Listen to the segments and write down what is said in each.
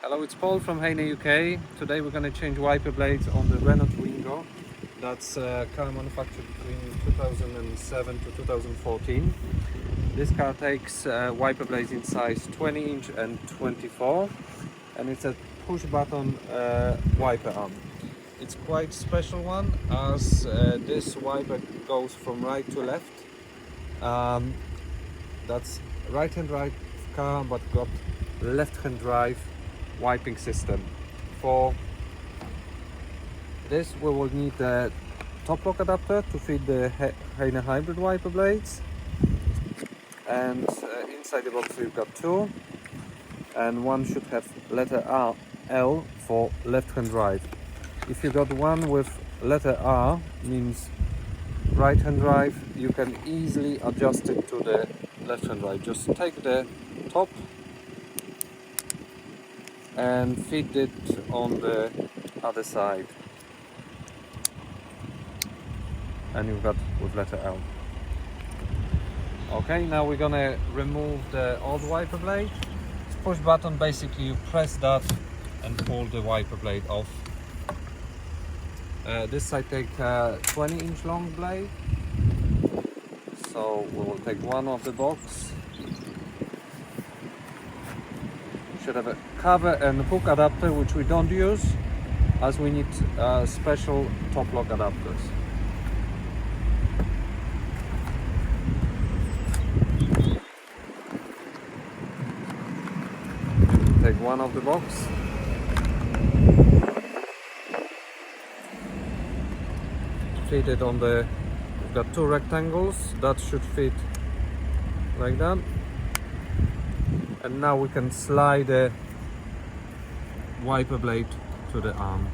Hello, it's Paul from Heyner UK. Today we're going to change wiper blades on the Renault Twingo. That's a car manufactured between 2007 to 2014. This car takes wiper blades in size 20 inch and 24, and it's a push button wiper arm. It's quite special one, as this wiper goes from right to left. That's right hand drive car, but got left hand drive wiping system. For this we will need the top lock adapter to fit the Heyner hybrid wiper blades, and inside the box we've got two, and one should have letter L for left hand drive. If you got one with letter R, means right hand drive, you can easily adjust it to the left hand drive. Just take the top and fit it on the other side, and you've got with letter L. Okay, now we're gonna remove the old wiper blade. It's push button, basically you press that and pull the wiper blade off. This side take a 20 inch long blade, so we will take one off the box. Should have a cover and hook adapter, which we don't use, as we need special top lock adapters. Take one off the box. Fit it on the, we've got two rectangles that should fit like that. And now we can slide the wiper blade to the arm.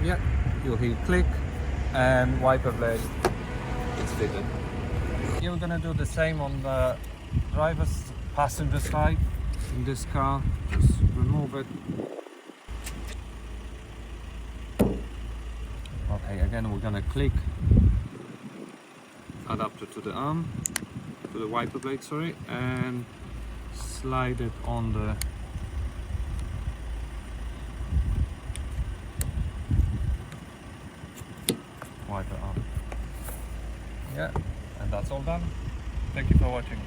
Yeah, you'll hear click and wiper blade is fitted. You're gonna do the same on the driver's passenger side in this car. Just remove it. Okay, again we're gonna click adapter to the arm, to the wiper blade, sorry, and slide it on the wiper arm. Yeah, and that's all done. Thank you for watching.